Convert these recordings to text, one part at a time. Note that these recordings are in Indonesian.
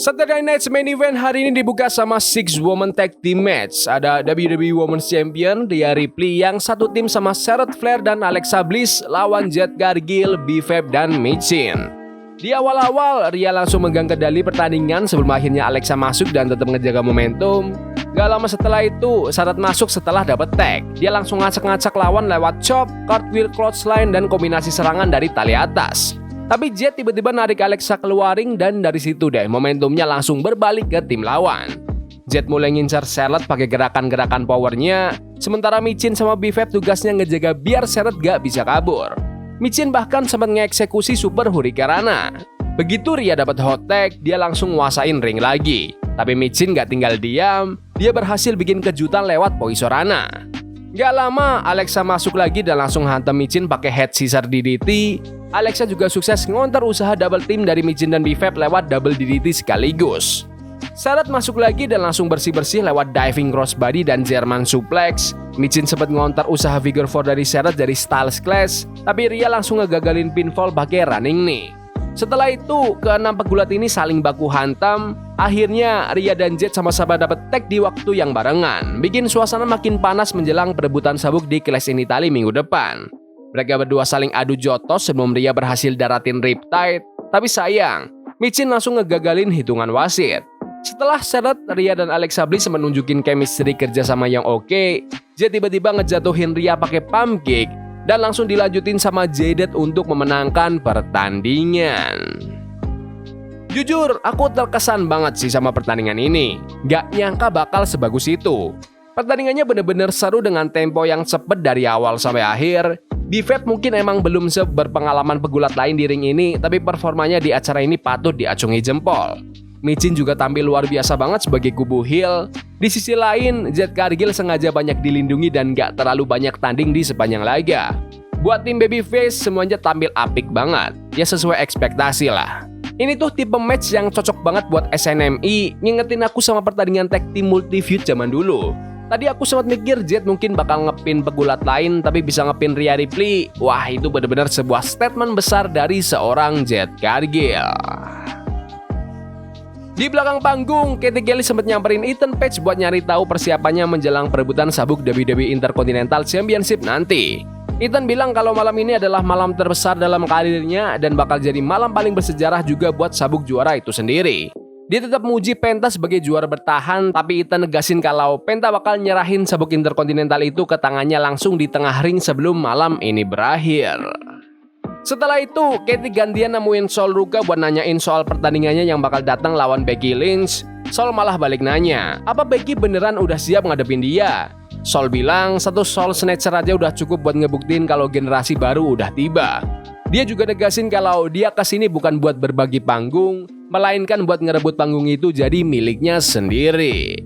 Saturday Night's Main Event hari ini dibuka sama 6 Women Tag Team Match. Ada WWE Women's Champion Rhea Ripley yang satu tim sama Charlotte Flair dan Alexa Bliss lawan Jade Cargill, B-Fab dan Michin. Di awal-awal, Rhea langsung megang kendali pertandingan sebelum akhirnya Alexa masuk dan tetap ngejaga momentum. Gak lama setelah itu, Charlotte masuk setelah dapat tag. Dia langsung ngacak-ngacak lawan lewat chop, cartwheel, clothesline, dan kombinasi serangan dari tali atas. Tapi Jade tiba-tiba narik Alexa keluar ring dan dari situ deh momentumnya langsung berbalik ke tim lawan. Jade mulai ngincar Charlotte pakai gerakan-gerakan powernya, sementara Michin sama B-Fab tugasnya ngejaga biar Charlotte gak bisa kabur. Michin bahkan sempat ngeeksekusi Super Hurricanrana. Begitu Rhea dapat hot tag, dia langsung nguasain ring lagi. Tapi Michin gak tinggal diam, dia berhasil bikin kejutan lewat Poisorana. Gak lama, Alexa masuk lagi dan langsung hantam Michin pakai head scissor DDT. Alexa juga sukses ngonter usaha double team dari Michin dan B-Fab lewat double DDT sekaligus. Charlotte masuk lagi dan langsung bersih-bersih lewat diving crossbody dan German suplex. Michin sempat ngonter usaha figure 4 dari Charlotte dari Styles Clash, tapi Rhea langsung ngegagalin pinfall pakai running knee. Setelah itu, keenam pegulat ini saling baku hantam. Akhirnya, Rhea dan Jade sama-sama dapat tag di waktu yang barengan, bikin suasana makin panas menjelang perebutan sabuk di Clash in Italy minggu depan. Mereka berdua saling adu jotos sebelum Rhea berhasil daratin Riptide, tapi sayang, Michin langsung ngegagalin hitungan wasit. Setelah Charlotte, Rhea dan Alexa Bliss menunjukin chemistry kerjasama yang oke, Jade tiba-tiba ngejatuhin Rhea pakai pump kick dan langsung dilanjutin sama Jade untuk memenangkan pertandingan. Jujur, aku terkesan banget sih sama pertandingan ini. Gak nyangka bakal sebagus itu. Pertandingannya bener-bener seru dengan tempo yang cepet dari awal sampai akhir. B-Fab mungkin emang belum berpengalaman pegulat lain di ring ini, tapi performanya di acara ini patut diacungi jempol. Michin juga tampil luar biasa banget sebagai kubu heel. Di sisi lain, Jade Cargill sengaja banyak dilindungi dan gak terlalu banyak tanding di sepanjang laga. Buat tim babyface, semuanya tampil apik banget. Ya sesuai ekspektasi lah. Ini tuh tipe match yang cocok banget buat SNMI, ngingetin aku sama pertandingan tag team multi-feud zaman dulu. Tadi aku sempat mikir Jade mungkin bakal ngepin pegulat lain, tapi bisa ngepin Rhea Ripley. Wah, itu benar-benar sebuah statement besar dari seorang Jade Cargill. Di belakang panggung, Katie Kelly sempat nyamperin Ethan Page buat nyari tahu persiapannya menjelang perebutan sabuk WWE Intercontinental Championship nanti. Ethan bilang kalau malam ini adalah malam terbesar dalam karirnya dan bakal jadi malam paling bersejarah juga buat sabuk juara itu sendiri. Dia tetap muji Penta sebagai juara bertahan, tapi Ethan negasin kalau Penta bakal nyerahin sabuk Intercontinental itu ke tangannya langsung di tengah ring sebelum malam ini berakhir. Setelah itu, Katie gantian nemuin Sol Ruka buat nanyain soal pertandingannya yang bakal datang lawan Becky Lynch. Sol malah balik nanya, apa Becky beneran udah siap ngadepin dia? Sol bilang, satu Soul Snatcher aja udah cukup buat ngebuktiin kalau generasi baru udah tiba. Dia juga negasin kalau dia kesini bukan buat berbagi panggung, melainkan buat ngerebut panggung itu jadi miliknya sendiri.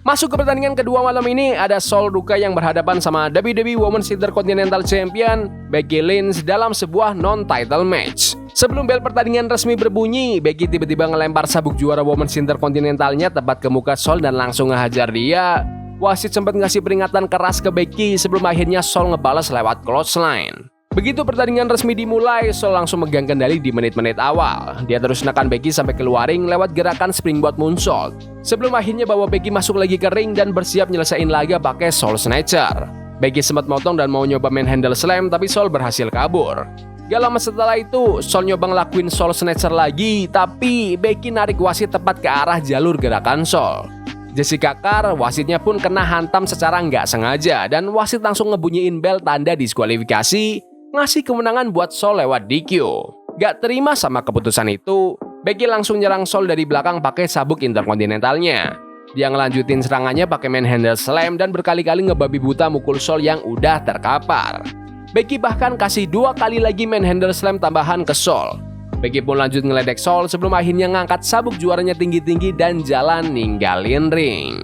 Masuk ke pertandingan kedua malam ini, ada Sol Ruka yang berhadapan sama WWE Women's Intercontinental Champion Becky Lynch dalam sebuah non-title match. Sebelum bel pertandingan resmi berbunyi, Becky tiba-tiba ngelempar sabuk juara Women's Intercontinentalnya tepat ke muka Sol dan langsung ngehajar dia. Wasit sempat ngasih peringatan keras ke Becky sebelum akhirnya Sol ngebalas lewat clothesline. Begitu pertandingan resmi dimulai, Sol langsung megang kendali di menit-menit awal. Dia terus nekan Becky sampai keluar ring lewat gerakan springboard moonsault. Sebelum akhirnya bawa Becky masuk lagi ke ring dan bersiap nyelesain laga pakai Soul Snatcher. Becky sempat motong dan mau nyoba manhandle slam, tapi Sol berhasil kabur. Gak lama setelah itu, Sol nyoba ngelakuin Soul Snatcher lagi, tapi Becky narik wasit tepat ke arah jalur gerakan Sol. Jessica Carr, wasitnya pun kena hantam secara nggak sengaja dan wasit langsung ngebunyiin bel tanda diskualifikasi, ngasih kemenangan buat Sol lewat DQ. Gak terima sama keputusan itu, Becky langsung nyerang Sol dari belakang pakai sabuk Intercontinentalnya. Dia ngelanjutin serangannya pakai manhandle slam dan berkali-kali ngebabi buta mukul Sol yang udah terkapar. Becky bahkan kasih 2 kali lagi manhandle slam tambahan ke Sol. Becky pun lanjut ngeledek Sol sebelum akhirnya ngangkat sabuk juaranya tinggi-tinggi dan jalan ninggalin ring.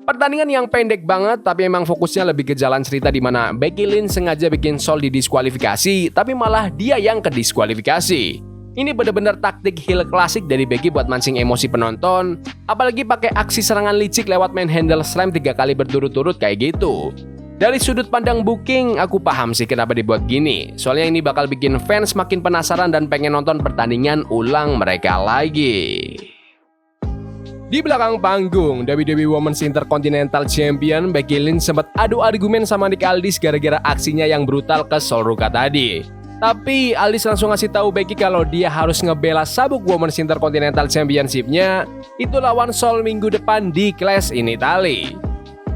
Pertandingan yang pendek banget, tapi emang fokusnya lebih ke jalan cerita di mana Becky Lynch sengaja bikin Sol didiskualifikasi, tapi malah dia yang kediskualifikasi. Ini bener-bener taktik heel klasik dari Becky buat mancing emosi penonton, apalagi pakai aksi serangan licik lewat manhandle slam 3 kali berturut-turut kayak gitu. Dari sudut pandang booking, aku paham sih kenapa dibuat gini. Soalnya ini bakal bikin fans makin penasaran dan pengen nonton pertandingan ulang mereka lagi. Di belakang panggung, WWE Women's Intercontinental Champion Becky Lynch sempat adu argumen sama Nick Aldis gara-gara aksinya yang brutal ke Sol Ruka tadi. Tapi Aldis langsung ngasih tahu Becky kalau dia harus ngebela sabuk Women's Intercontinental Championship-nya itu lawan Sol minggu depan di Clash in Italy.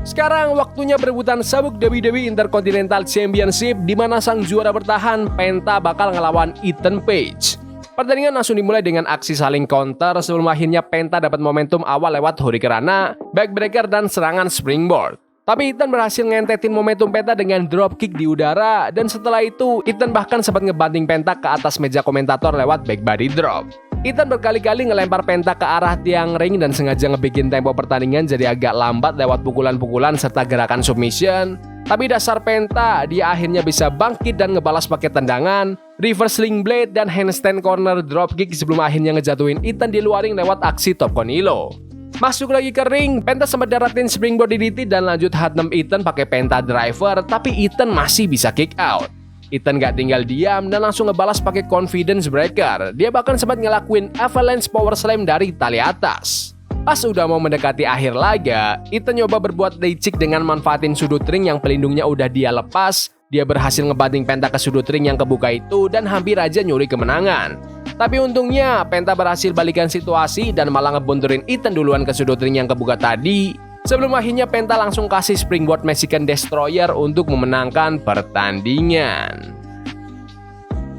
Sekarang waktunya berebutan sabuk WWE Intercontinental Championship di mana sang juara bertahan Penta bakal ngelawan Ethan Page. Pertandingan langsung dimulai dengan aksi saling counter sebelum akhirnya Penta dapat momentum awal lewat Hurricanrana, backbreaker dan serangan springboard. Tapi Ethan berhasil ngentetin momentum Penta dengan dropkick di udara dan setelah itu Ethan bahkan sempat ngebanting Penta ke atas meja komentator lewat back body drop. Ethan berkali-kali ngelempar Penta ke arah tiang ring dan sengaja ngebikin tempo pertandingan jadi agak lambat lewat pukulan-pukulan serta gerakan submission. Tapi dasar Penta, dia akhirnya bisa bangkit dan ngebalas pakai tendangan, reverse sling blade dan handstand corner dropkick sebelum akhirnya ngejatuhin Ethan di luar ring lewat aksi top konilo. Masuk lagi ke ring, Penta sempat daratin springboard DDT dan lanjut hadam Ethan pakai Penta driver, tapi Ethan masih bisa kick out. Ethan gak tinggal diam dan langsung ngebalas pakai confidence breaker. Dia bahkan sempat ngelakuin avalanche power slam dari tali atas. Pas udah mau mendekati akhir laga, Ethan nyoba berbuat licik dengan manfaatin sudut ring yang pelindungnya udah dia lepas. Dia berhasil ngebanting Penta ke sudut ring yang kebuka itu dan hampir aja nyuri kemenangan. Tapi untungnya Penta berhasil balikan situasi dan malah ngebunturin Ethan duluan ke sudut ring yang kebuka tadi. Sebelum akhirnya Penta langsung kasih springboard Mexican Destroyer untuk memenangkan pertandingan.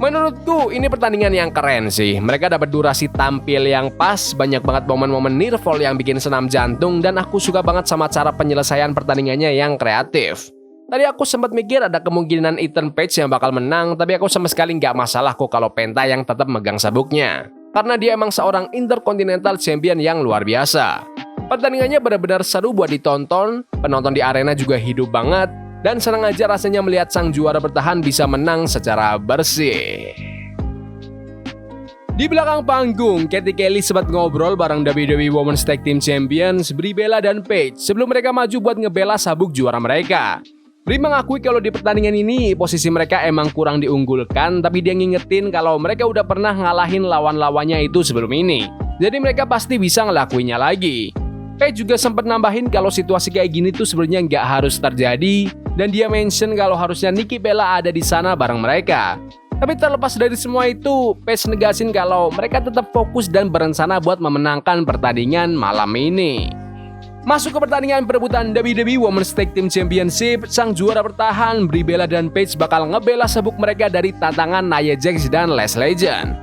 Menurutku ini pertandingan yang keren sih. Mereka dapat durasi tampil yang pas, banyak banget momen-momen near fall yang bikin senam jantung, dan aku suka banget sama cara penyelesaian pertandingannya yang kreatif. Tadi aku sempat mikir ada kemungkinan Ethan Page yang bakal menang, tapi aku sama sekali nggak masalah kok kalau Penta yang tetap megang sabuknya. Karena dia emang seorang Intercontinental Champion yang luar biasa. Pertandingannya benar-benar seru buat ditonton, penonton di arena juga hidup banget, dan senang aja rasanya melihat sang juara bertahan bisa menang secara bersih. Di belakang panggung, Katie Kelly sempat ngobrol bareng WWE Women's Tag Team Champions Brie Bella dan Paige sebelum mereka maju buat ngebela sabuk juara mereka. Brie mengakui kalau di pertandingan ini posisi mereka emang kurang diunggulkan, tapi dia ngingetin kalau mereka udah pernah ngalahin lawan-lawannya itu sebelum ini. Jadi mereka pasti bisa ngelakuinnya lagi. Paige juga sempat nambahin kalau situasi kayak gini tuh sebenarnya nggak harus terjadi, dan dia mention kalau harusnya Nikki Bella ada di sana bareng mereka. Tapi terlepas dari semua itu, Paige negasin kalau mereka tetap fokus dan berencana buat memenangkan pertandingan malam ini. Masuk ke pertandingan perebutan WWE Women's Tag Team Championship, sang juara bertahan Brie Bella dan Paige bakal ngebela sabuk mereka dari tantangan Nia Jax dan Lash Legend.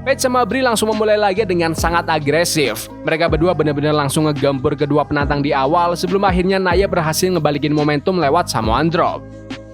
Paige sama Brie langsung memulai laga dengan sangat agresif. Mereka berdua benar-benar langsung ngegempur kedua penantang di awal sebelum akhirnya Nia berhasil ngebalikin momentum lewat Samoan Drop.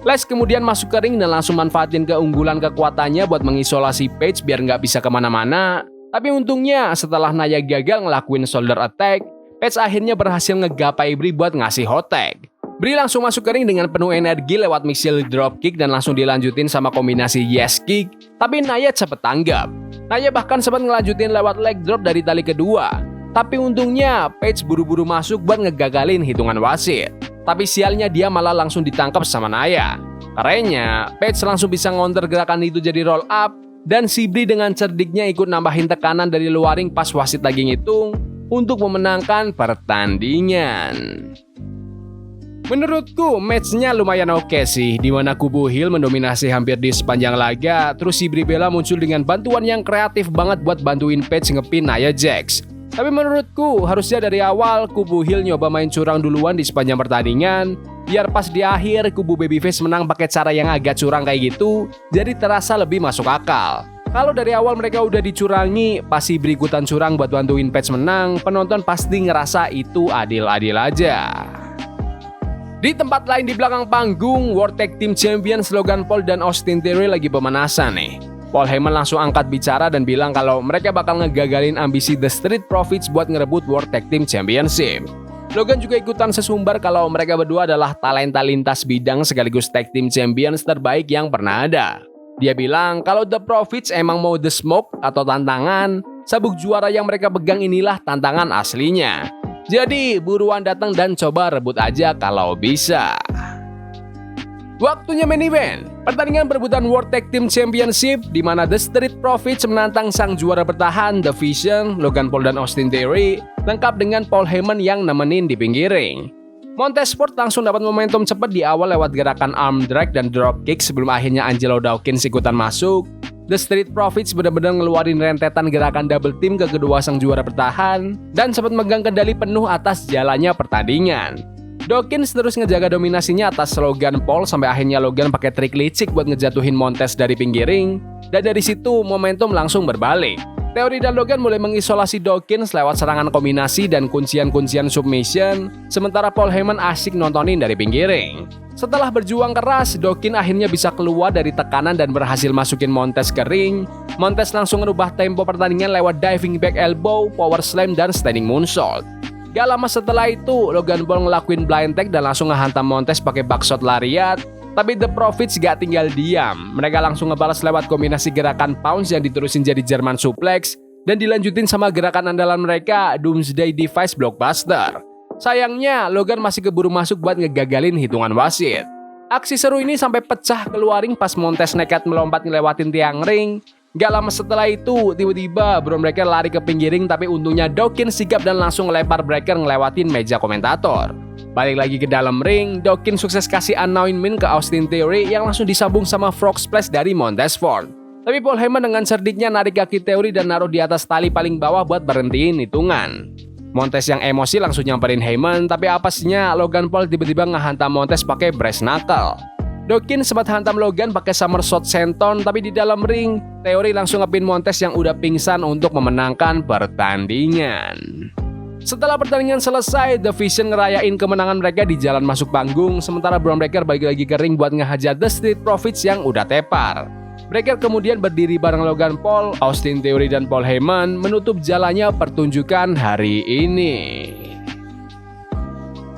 Lash kemudian masuk ke ring dan langsung manfaatin keunggulan kekuatannya buat mengisolasi Paige biar nggak bisa kemana-mana. Tapi untungnya setelah Nia gagal ngelakuin shoulder attack, Paige akhirnya berhasil ngegapai Brie buat ngasih hot tag. Brie langsung masuk ke ring dengan penuh energi lewat missile dropkick dan langsung dilanjutin sama kombinasi yes kick, tapi Nia cepet tanggap. Nia bahkan sempat ngelanjutin lewat leg drop dari tali kedua. Tapi untungnya Paige buru-buru masuk buat ngegagalin hitungan wasit. Tapi sialnya dia malah langsung ditangkap sama Nia. Kerennya, Paige langsung bisa ngonter gerakan itu jadi roll up, dan si Brie dengan cerdiknya ikut nambahin tekanan dari luar ring pas wasit lagi ngitung untuk memenangkan pertandingan. Menurutku matchnya lumayan oke sih, di mana kubu heel mendominasi hampir di sepanjang laga, terus si Brie Bella muncul dengan bantuan yang kreatif banget buat bantuin Paige ngepin Nia Jax. Tapi menurutku harusnya dari awal kubu heel nyoba main curang duluan di sepanjang pertandingan, biar pas di akhir kubu babyface menang pakai cara yang agak curang kayak gitu, jadi terasa lebih masuk akal. Kalau dari awal mereka udah dicurangi, pas si Brie ikutan curang buat bantuin Paige menang, penonton pasti ngerasa itu adil-adil aja. Di tempat lain di belakang panggung, World Tag Team Champions Logan Paul dan Austin Theory lagi pemanasan nih. Paul Heyman langsung angkat bicara dan bilang kalau mereka bakal ngegagalin ambisi The Street Profits buat ngerebut World Tag Team Championship. Logan juga ikutan sesumbar kalau mereka berdua adalah talenta lintas bidang sekaligus Tag Team Champions terbaik yang pernah ada. Dia bilang kalau The Profits emang mau the smoke atau tantangan, sabuk juara yang mereka pegang inilah tantangan aslinya. Jadi buruan datang dan coba rebut aja kalau bisa. Waktunya main event. Pertandingan perebutan World Tag Team Championship di mana The Street Profits menantang sang juara bertahan The Vision, Logan Paul dan Austin Theory, lengkap dengan Paul Heyman yang nemenin di pinggir ring. Montez Ford langsung dapat momentum cepat di awal lewat gerakan arm drag dan drop kick sebelum akhirnya Angelo Dawkins ikutan masuk. The Street Profits benar-benar ngeluarin rentetan gerakan double team ke kedua sang juara bertahan dan sempat megang kendali penuh atas jalannya pertandingan. Dawkins terus ngejaga dominasinya atas Logan Paul sampai akhirnya Logan pakai trik licik buat ngejatuhin Montez dari pinggir ring, dan dari situ momentum langsung berbalik. Theory dan Logan mulai mengisolasi Dawkins lewat serangan kombinasi dan kuncian-kuncian submission, sementara Paul Heyman asik nontonin dari pinggir ring. Setelah berjuang keras, Dawkins akhirnya bisa keluar dari tekanan dan berhasil masukin Montez ke ring. Montez langsung merubah tempo pertandingan lewat diving back elbow, power slam, dan standing moonsault. Gak lama setelah itu, Logan Paul ngelakuin blind tag dan langsung ngehantam Montez pakai backshot lariat. Tapi The Profits gak tinggal diam. Mereka langsung ngebalas lewat kombinasi gerakan pounce yang diterusin jadi German suplex dan dilanjutin sama gerakan andalan mereka, Doomsday Device Blockbuster. Sayangnya, Logan masih keburu masuk buat ngegagalin hitungan wasit. Aksi seru ini sampai pecah keluar ring pas Montez nekat melompat ngelewatin tiang ring. Gak lama setelah itu, tiba-tiba Bron Breakker lari ke pinggir ring, tapi untungnya Dawkins sigap dan langsung ngelempar Breakker ngelewatin meja komentator. Balik lagi ke dalam ring, Dawkins sukses kasih announcement ke Austin Theory yang langsung disambung sama frog splash dari Montez Ford. Tapi Paul Heyman dengan cerdiknya narik kaki Theory dan naruh di atas tali paling bawah buat berhentiin hitungan. Montez yang emosi langsung nyamperin Heyman, tapi apesnya Logan Paul tiba-tiba ngehantam Montez pakai brass knuckle. Dawkins sempat hantam Logan pakai somersault senton, tapi di dalam ring, Theory langsung ngepin Montez yang udah pingsan untuk memenangkan pertandingan. Setelah pertandingan selesai, The Vision ngerayain kemenangan mereka di jalan masuk panggung, sementara Bron Breakker balik lagi ke ring buat ngehajar The Street Profits yang udah tepar. Breakker kemudian berdiri bareng Logan Paul, Austin Theory, dan Paul Heyman menutup jalannya pertunjukan hari ini.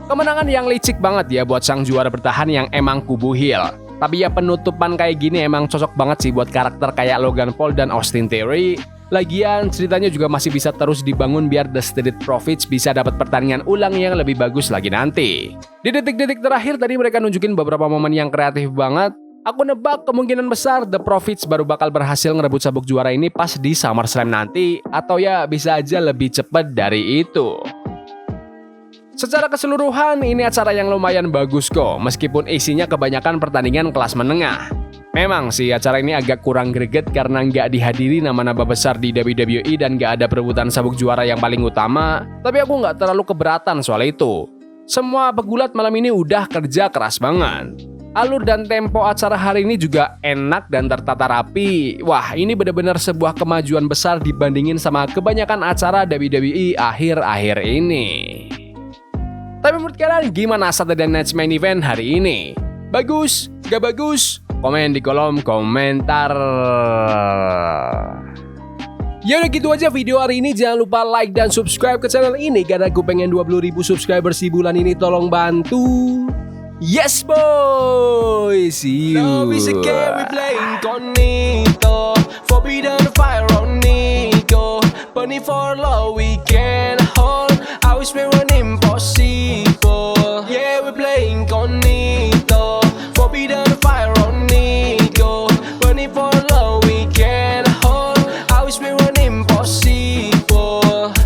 Kemenangan yang licik banget ya buat sang juara bertahan yang emang kubu heel. Tapi ya penutupan kayak gini emang cocok banget sih buat karakter kayak Logan Paul dan Austin Theory. Lagian ceritanya juga masih bisa terus dibangun biar The Street Profits bisa dapat pertandingan ulang yang lebih bagus lagi nanti. Di detik-detik terakhir tadi mereka nunjukin beberapa momen yang kreatif banget. Aku nebak kemungkinan besar The Profits baru bakal berhasil ngerebut sabuk juara ini pas di SummerSlam nanti, atau ya bisa aja lebih cepat dari itu. Secara keseluruhan, ini acara yang lumayan bagus kok, meskipun isinya kebanyakan pertandingan kelas menengah. Memang sih acara ini agak kurang greget karena nggak dihadiri nama-nama besar di WWE dan nggak ada perebutan sabuk juara yang paling utama, tapi aku nggak terlalu keberatan soal itu. Semua pegulat malam ini udah kerja keras banget. Alur dan tempo acara hari ini juga enak dan tertata rapi. Wah, ini benar-benar sebuah kemajuan besar dibandingin sama kebanyakan acara WWE akhir-akhir ini. Tapi menurut kalian gimana Saturday Night Main Event hari ini? Bagus? Gak bagus? Komen di kolom komentar. Ya udah gitu aja video hari ini. Jangan lupa like dan subscribe ke channel ini karena aku pengen 20.000 subscriber si bulan ini. Tolong bantu. Yes boy. See you. Love is a game we playing Cognito. Forbidden fire on Nico. Bunny for